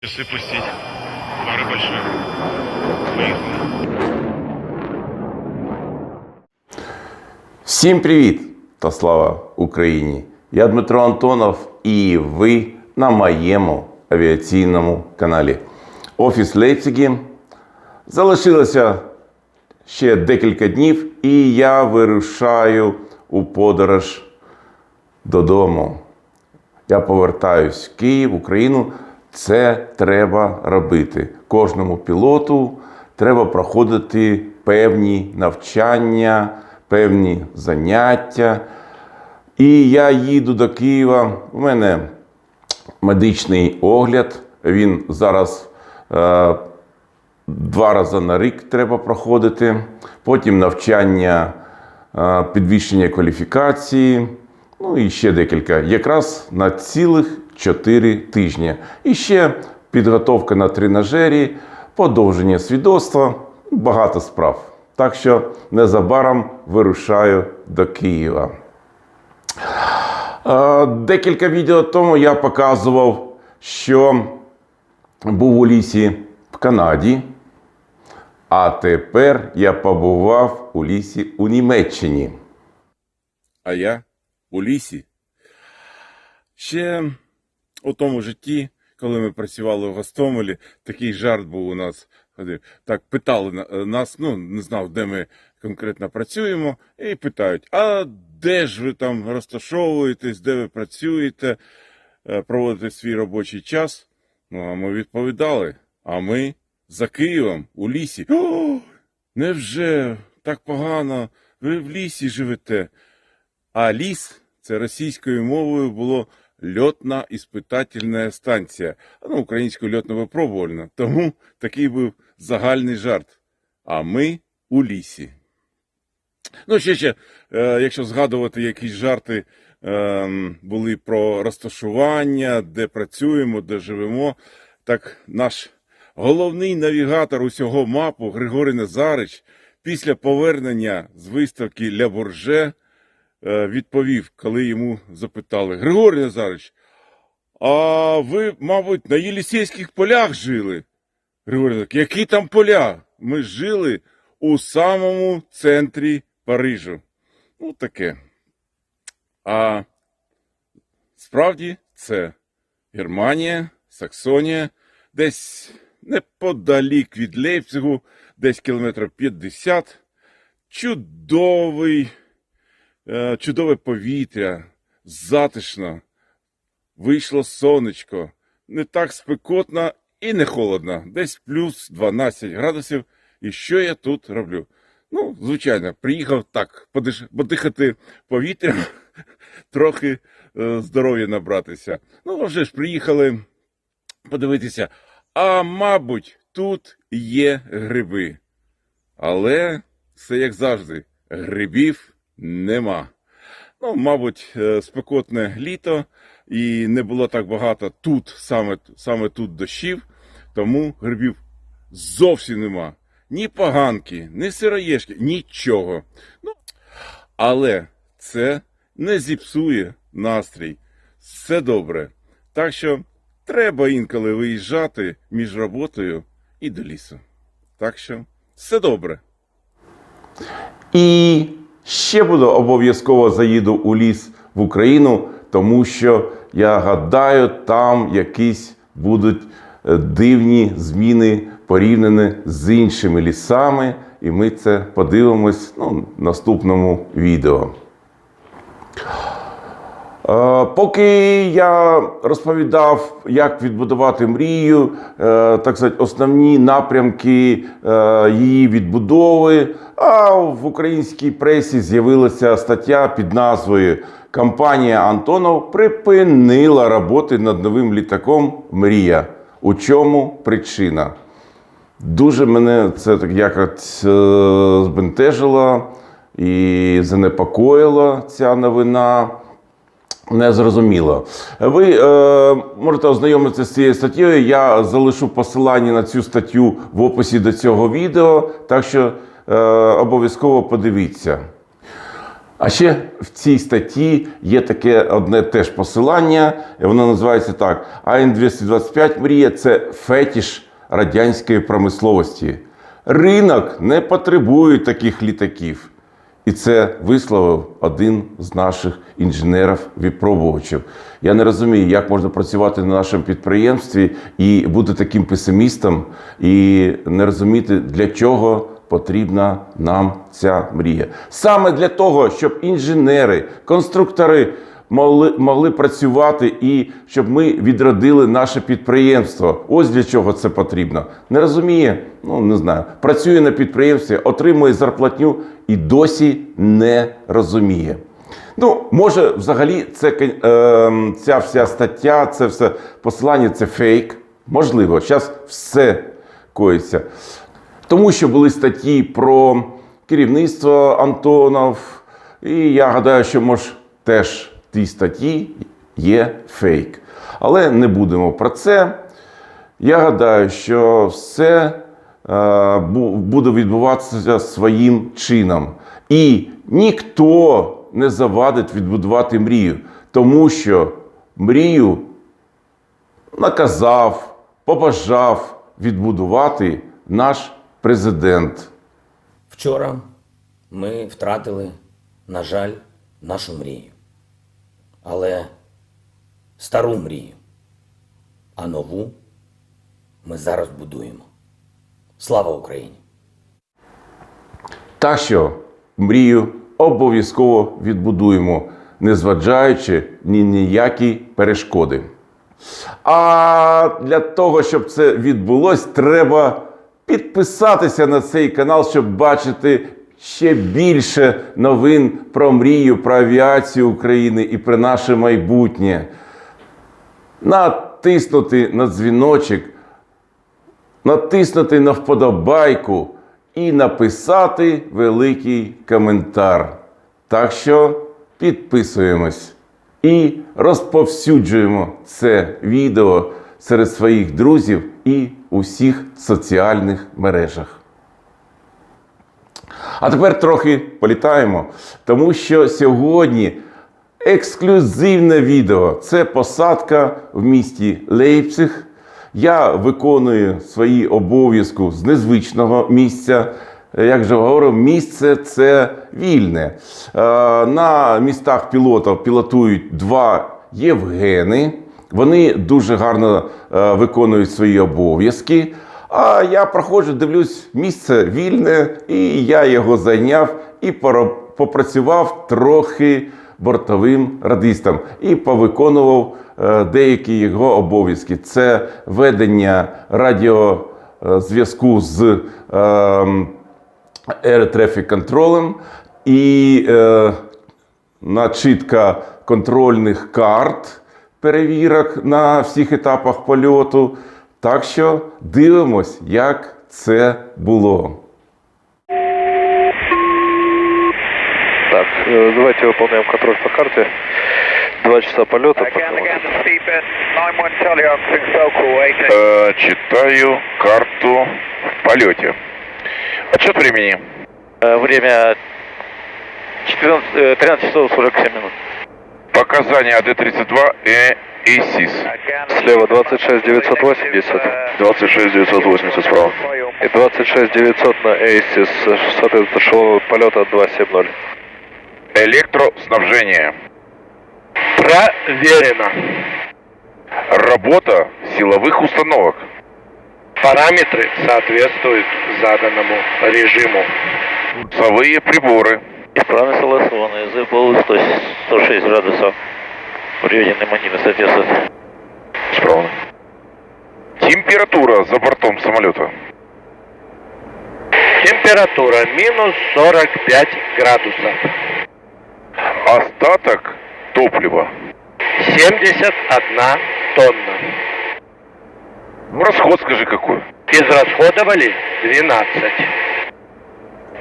Часы пустить. Пара большая. Поехали. Всім привіт та слава Україні! Я Дмитро Антонов і ви на моєму авіаційному каналі. Офіс Лейпцигі. Залишилося ще декілька днів і я вирушаю у подорож додому. Я повертаюсь в Київ, Україну. Це треба робити. Кожному пілоту треба проходити певні навчання, певні заняття. І я їду до Києва. У мене медичний огляд. Він зараз 2 рази на рік треба проходити. Потім навчання, підвищення кваліфікації. Ну і ще декілька. Якраз на цілих 4 тижні. І ще підготовка на тренажері, подовження свідоцтва, багато справ. Так що незабаром вирушаю до Києва. Декілька відео тому я показував, що був у лісі в Канаді, а тепер я побував у лісі у Німеччині. А я у лісі. Ще у тому житті, коли ми працювали в Гостомелі, такий жарт був у нас. Так питали нас, не знав, де ми конкретно працюємо, і питають, а де ж ви там розташовуєтесь, де ви працюєте, проводите свій робочий час? Ну, а ми відповідали, а ми за Києвом, у лісі. О, невже так погано, ви в лісі живете? А ліс – це російською мовою було льотно-іспитательна станція. Українською льотно-випробувальна. Тому такий був загальний жарт. А ми у лісі. Ще, якщо згадувати, якісь жарти були про розташування, де працюємо, де живемо, так наш головний навігатор усього МАПу Григорій Назарич після повернення з виставки Ля Бурже відповів, коли йому запитали: Григорій Назарич, а ви, мабуть, на Єлисейських полях жили? Григорій Назарич: які там поля? Ми жили у самому центрі Парижу. Таке. А справді це Германія, Саксонія, десь неподалік від Лейпцигу, десь кілометрів 50. Чудове повітря, затишно, вийшло сонечко, не так спекотно і не холодно, десь плюс 12 градусів. І що я тут роблю? Звичайно, приїхав так, подихати повітрям, трохи здоров'я набратися. А вже ж приїхали подивитися, а мабуть, тут є гриби. Але все як завжди, грибів нема. Мабуть, спекотне літо і не було так багато тут, саме тут дощів, тому грибів зовсім нема. Ні поганки, ні сироєшки, нічого. Але це не зіпсує настрій. Все добре. Так що треба інколи виїжджати між роботою і до лісу. Так що все добре. І ще обов'язково заїду у ліс в Україну, тому що, я гадаю, там якісь будуть дивні зміни порівняні з іншими лісами. І ми це подивимось в наступному відео. Поки я розповідав, як відбудувати мрію, так сказати, основні напрямки її відбудови, а в українській пресі з'явилася стаття під назвою «Компанія Антонов припинила роботи над новим літаком «Мрія». У чому причина?» Дуже мене це якось збентежило і занепокоїла ця новина. Незрозуміло. Ви можете ознайомитися з цією статтєю. Я залишу посилання на цю статтю в описі до цього відео, так що обов'язково подивіться. А ще в цій статті є таке одне теж посилання, і воно називається так: АН-225 мрія – це фетиш радянської промисловості. Ринок не потребує таких літаків. І це висловив один з наших інженерів-випробувачів. Я не розумію, як можна працювати на нашому підприємстві і бути таким песимістом, і не розуміти, для чого потрібна нам ця мрія. Саме для того, щоб інженери, конструктори могли працювати і щоб ми відродили наше підприємство. Ось для чого це потрібно. Не розуміє? Ну, не знаю. Працює на підприємстві, отримує зарплатню і досі не розуміє. Ну, може, взагалі, ця вся стаття, це все посилання – це фейк. Можливо, зараз все коїться. Тому що були статті про керівництво Антонов, і я гадаю, що, може, теж в тій статті є фейк. Але не будемо про це. Я гадаю, що все буде відбуватися своїм чином. І ніхто не завадить відбудувати мрію, тому що мрію наказав, побажав відбудувати наш президент. Вчора ми втратили, на жаль, нашу мрію. Але стару мрію, а нову ми зараз будуємо. Слава Україні! Так що мрію обов'язково відбудуємо, незважаючи ні ніякі перешкоди. А для того, щоб це відбулось, треба підписатися на цей канал, щоб бачити ще більше новин про мрію, про авіацію України і про наше майбутнє. Натиснути на дзвіночок, натиснути на вподобайку і написати великий коментар. Так що підписуємось і розповсюджуємо це відео серед своїх друзів і у всіх соціальних мережах. А тепер трохи політаємо, тому що сьогодні ексклюзивне відео. Це посадка в місті Лейпциг. Я виконую свої обов'язки з незвичного місця. Як же говорив, місце це вільне. На містах пілотів пілотують два Євгени. Вони дуже гарно виконують свої обов'язки. А я проходжу, дивлюсь, місце вільне, і я його зайняв і попрацював трохи бортовим радистом і повиконував деякі його обов'язки. Це ведення радіозв'язку з Air Traffic Control і начитка контрольних карт, перевірок на всіх етапах польоту. Так що дивимось, як це було. Так, давайте выполняем контроль по карте. 2 часа полета. Читаю карту в полете. Отчет времени. Время 13 часов 47 минут. Показания АД-32 ИСИС. Слева 26 980. 26 980 справа. И 26 900 на ИСИС. Соответственно, шелового полета 270. Электроснабжение. Проверено. Работа силовых установок. Параметры соответствуют заданному режиму. Курсовые приборы. Исправно согласованы. ЗПУ 106 градусов. Приведенные манины соответствуют. Справа. Температура за бортом самолета. Температура минус 45 градусов. Остаток топлива. 71 тонна. Расход скажи какой. Израсходовали 12.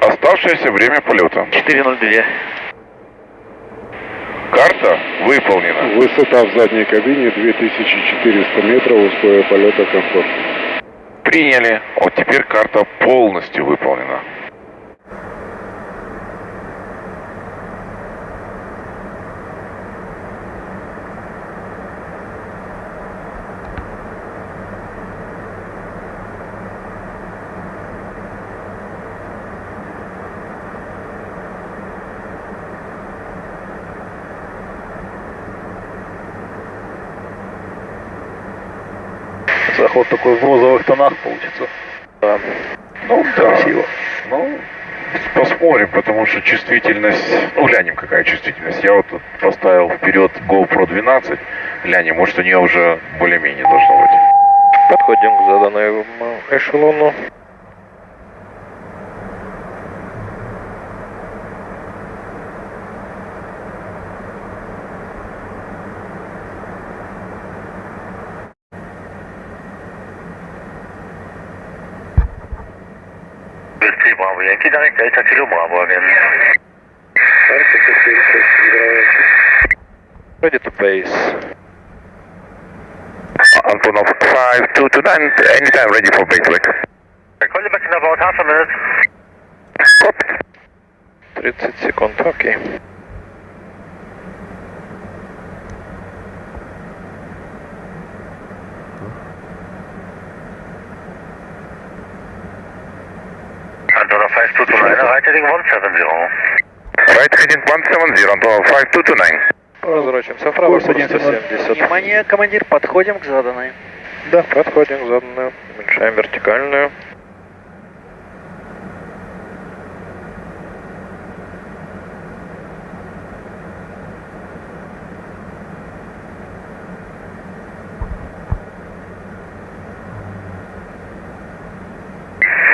Оставшееся время полета. 4:02. Карта выполнена. Высота в задней кабине 2400 метров, условия полета комфортно. Приняли. Вот теперь карта полностью выполнена. Заход такой в розовых тонах получится. Да. Ну, Красиво. Ну, посмотрим, потому что чувствительность... Ну, глянем, какая чувствительность. Я вот тут поставил вперед GoPro 12. Глянем, может, у нее уже более-менее должно быть. Подходим к заданному эшелону. Bravo Yankee, direct Delta Kilo Bravo again. Ready to base. Antonov 5229, anytime ready for base leg. I call you back in about half a minute. Copy. 30 секунд, окей. Antonov 5229, right heading 170. Right heading 170, Antonov 5229. Разворачиваемся вправо, 170. Внимание, командир, подходим к заданной. Да, подходим к заданную. Уменьшаем вертикальную.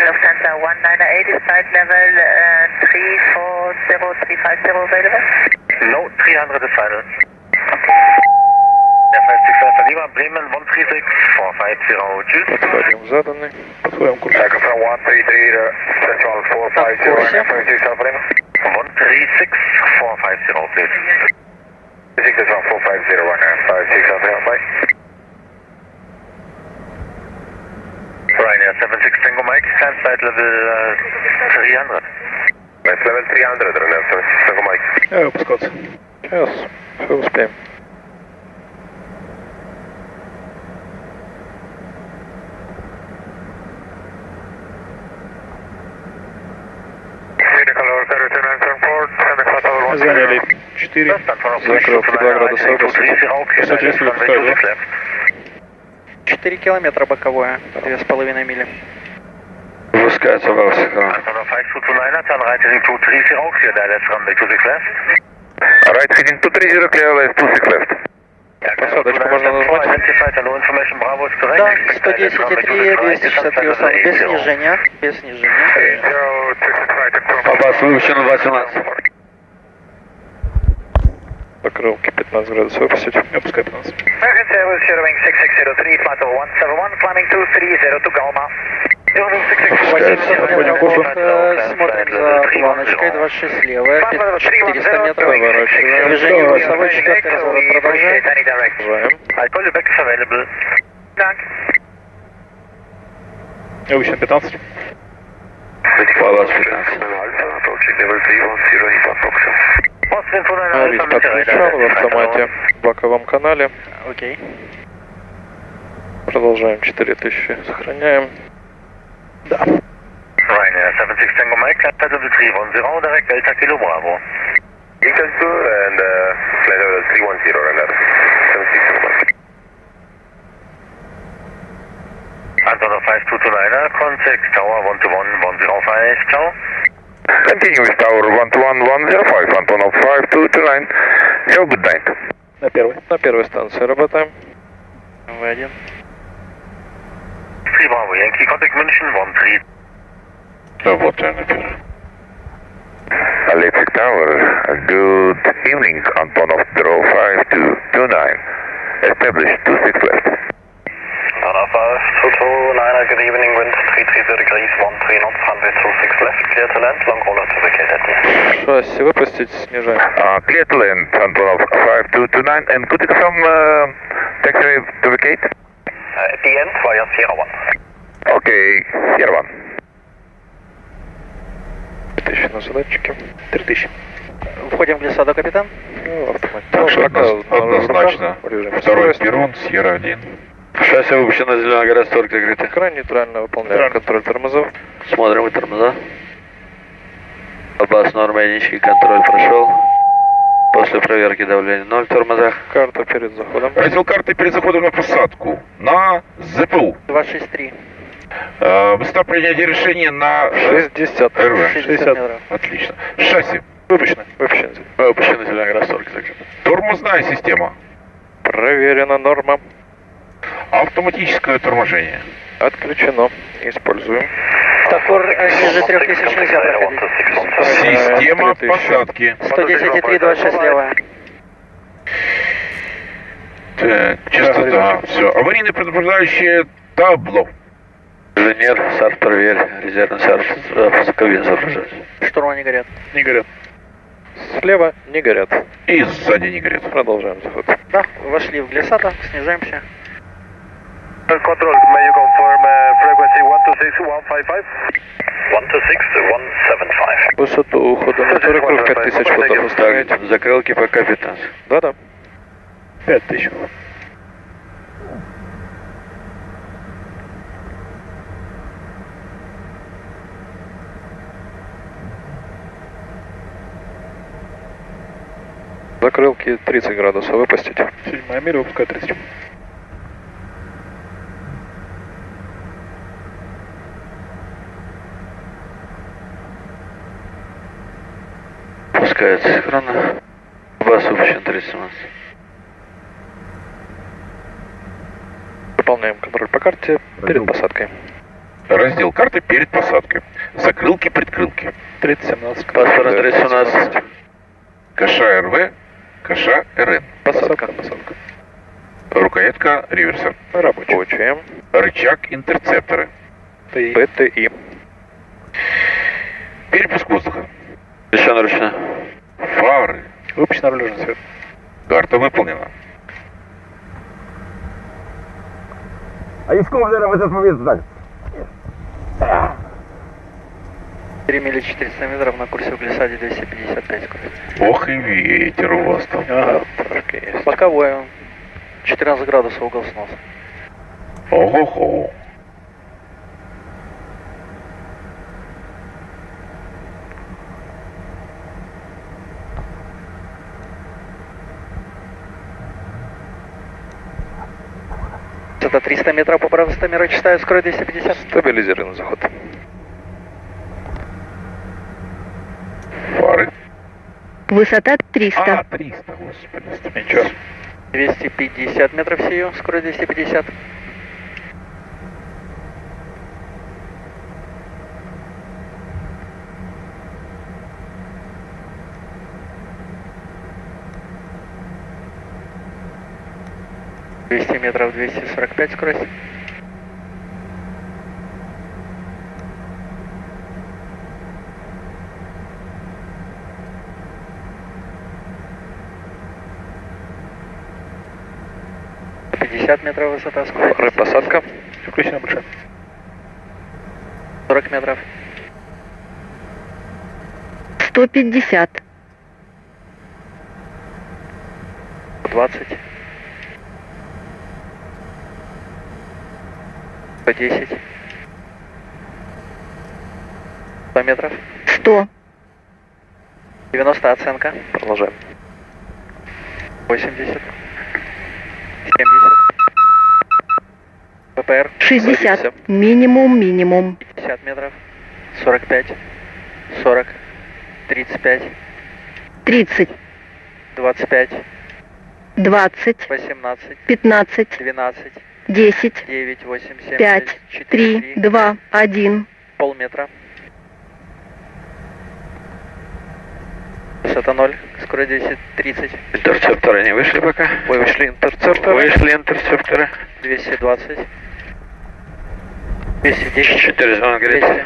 Lufthansa 198 is flight level 340350 available? No, 300 is final. Yeah, 565 Lima, Bremen 136450, tschüss. Подходим к заданной. Подходим к курсу. From 133 Central 450, 565 Lima. 136450, please. 450, 565 bye. Ryanair 76 Tango Mike, climb flight level 300. Flight level 300, Ryanair 76 Tango Mike. Выпускаться. Сейчас. Все успеем. Заняли 4. Закрыл 2 градуса выпуска. Соответственно, пускай 2. 4 километра боковое, 2,5 мили. Выпускается в Алсиха. Antonov 5229, turn right heading 230, clear direct runway 26 left. Right heading 230, clear left 26 left. Посадочку можно нажимать. Да, 110,3, 263 установок, без снижения, без снижения. Аббас выпущено 217. Покрылки 15 градусов выпустить. Опускай 15. Emergency Airbus Wing 6603, flight level 171, climbing 230 to Galma. Подходим к курсу. Смотрим за планочкой, 26 левая, 400 метров. Поворачиваем. Движение курсовой, 4 разворот, продолжаем. Продолжаем. I'll call you back if available. Dank. Выпущено 15. Палас 15. Approaching level 310, approximate. Авис подключен в автомате в боковом канале. Окей. Продолжаем 4000. Сохраняем. Да. Ryanair 76 Tango Mike, climb flight level 310, direct Delta Kilo Bravo. Eagle 2 and flight level 310, Ryanair 76 Tango Mike. Antonov 5229, contact tower 121-105, ciao. Continue with tower 121-105, Antonov 5229. Have a good night. На первой станции работаем. В1. 3 Bravo Yankee, contact München 13. Работаем на первом. Electric Tower, good evening, Antonov 5229. Establish 26 left. Antonov 5229, good evening, wind 330 degrees, 13 knots, 126 left, clear to land, long roller to vacate at the Шасси выпустить, снижаем. Clear to land, Antonov 5229, and could you confirm taxiway to vacate? At the end, via Sierra 1. Okay, Sierra 1. 3000 на задатчике. 3000. Входим в глиссаду, капитан. Ну, автомат. Так что однозначно. Режим Второй скорости. перрон, Сьерра 1. Шасси выпущено, зеленая гора, створки закрыты. Кран нейтрально, выполняем контроль тормозов. Смотрим тормоза. Аббас, норма, низкий контроль прошел. После проверки давления 0 в тормозах. Карта перед заходом. Раздел карты перед заходом на посадку на ЗПУ. 263. Высота принятия решения на 60. РВ. 60 метров. Отлично. Шасси. Выпущено. Выпущено зеленый красотки. Тормозная система. Проверена норма. Автоматическое торможение. Отключено. Используем. Токор ниже 3000 нельзя проходить. Система 3000. посадки. 110,3, 26 левая. Так, частота. Все. Аварийное предупреждающее табло. Инженер, САРС проверь. Резервный САРС в кабине соображает. Штурма не горят. Не горят. Слева не горят. И сзади не горит. Продолжаем заход. Да, вошли в глиссада, снижаемся. Control, may you confirm frequency 126-155? 126-175. Высоту ухода на второй круг 5000 футов оставить. Закрылки пока 15. Да-да. 5000. Закрылки 30 градусов выпустить. 7 миля, выпускай 30. Пускается с экрана. Вас выпущен 317. Выполняем контроль по карте перед посадкой. Раздел карты перед посадкой. Закрылки, предкрылки. 3017. Паспорт 317. Каша РВ, каша РН. Посадка. Рукоятка реверса. Рабочая. Рычаг интерцептора. ПТИ. Перепуск воздуха. Еще наручно. Фары. Выпущен наружный свет. Карта выполнена. А из комнаты в этот момент так. 4 мили 400 метров на курсе в глиссаде 255 скорость. Ох и ветер у вас там. Ага, трошки есть. Боковой, 14 градусов угол сноса. Ого-го. Это 300 метров по правостомеру, читаю, скорость 250. Стабилизированный заход. Фары. Высота 300. 300, господи. Ничего. 250 метров сию, скорость 250. Метров 245 скорость. Метров высота, скорость. Посадка. Включена большая. 40 метров. 150. 20. 110. 100 метров. 100. 90 оценка. Продолжаем. 80. 70. ППР. 60. Минимум. 50 метров. 45. 40. 35. 30. 25. 20. 18. 15. 12. 10. 9, 8, 7, 5. 3. 2. 1. Полметра. Высота 0. Скорость 230. Интерцепторы не вышли пока. Вышли интерцепторы. Вышли интерцепторы. 220. 210. 4 зоны грязи.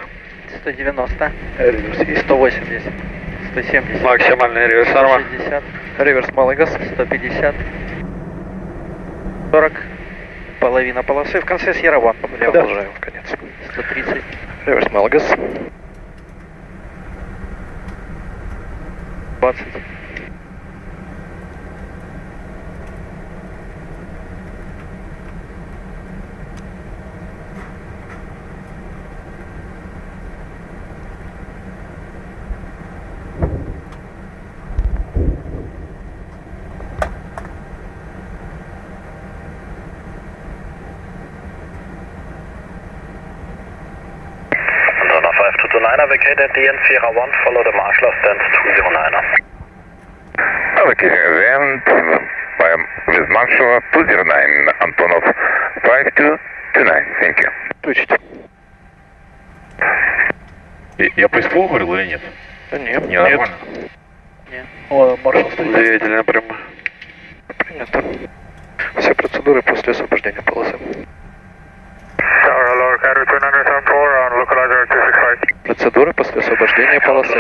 190. 180. 170. Максимальный реверс норма. 160. Реверс малый газ. 150. 40. Половина полосы. В конце Сьерра Ван. Продолжаем в конец. 130. Реверс малый газ. 20. 229, vacate at DN Sierra 1, follow the marshal stand 209. Okay, event with Marshall 209, Antonov 5229. Thank you. Включить. Я по СПО говорил или нет? Да нет. Не, нормально. О, маршал стоит. Двигатель напрямую. Принято. Все процедуры после освобождения полосы. Процедуры после освобождения полосы.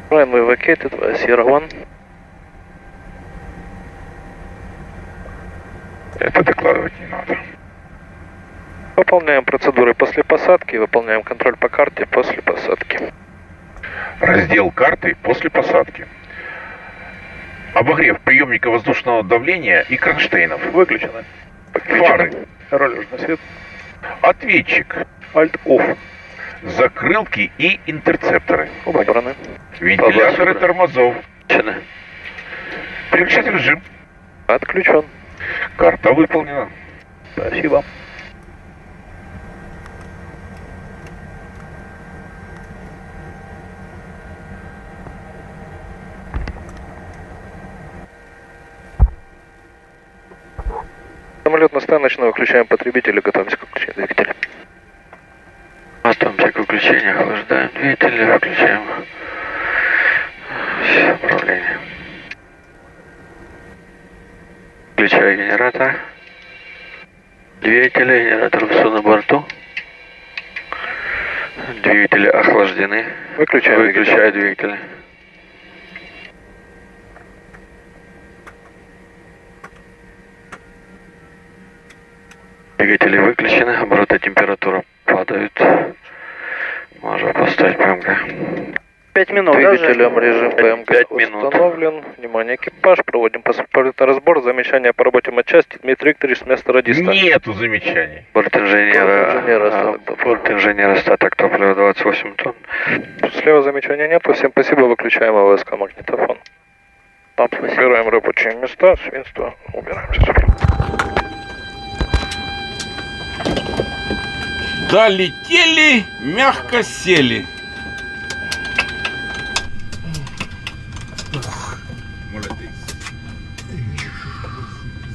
Runway vacated, Sierra 1. Это докладывать не надо. Выполняем процедуры после посадки, выполняем контроль по карте после посадки. Раздел карты после посадки. Обогрев приемника воздушного давления и кронштейнов. Выключено. Фары. Ролежный свет. Ответчик. Alt-Off. Закрылки и интерцепторы. Убраны. Вентиляторы тормозов. Включены. Переключатель режим. Отключен. Карта выполнена. Спасибо. Самолетно-станочно выключаем потребителя, готовимся к выключению двигателя. Готовимся к выключению, охлаждаем двигатель, выключаем все управление. Включаю генератор. Двигатели, генератор все на борту. Двигатели охлаждены. Выключаю двигатели. Двигатели выключены, обороты температура падают. Можно поставить ПМГ. 5 минут. Двигателем режим ПМГ установлен. Внимание, экипаж. Проводим паспортный разбор. Замечания по работе матчасти. Дмитрий Викторович с места радиста. Нету замечаний. Борт-инженера, остаток топлива 28 тонн. Слева замечания нету. Всем спасибо. Выключаем АВСК магнитофон. Убираем рабочие места. Свинство. Убираемся. Долетели, мягко сели. Молодец.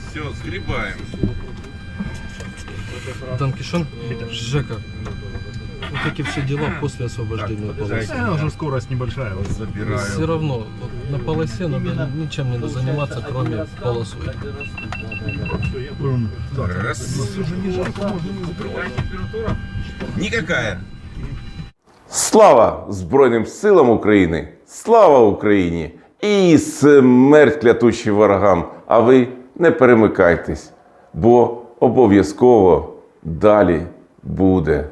Все, сгребаем. Данкишон, Жека, вот эти все дела после освобождения полосы. Уже скорость небольшая. Вот забираю. Все равно вот на полосе надо ничем не надо заниматься, кроме полосы. Раз. Никакая. Слава Збройним силам України! Слава Україні! І смерть клятущим ворогам! А ви не перемикайтесь, бо обов'язково далі буде.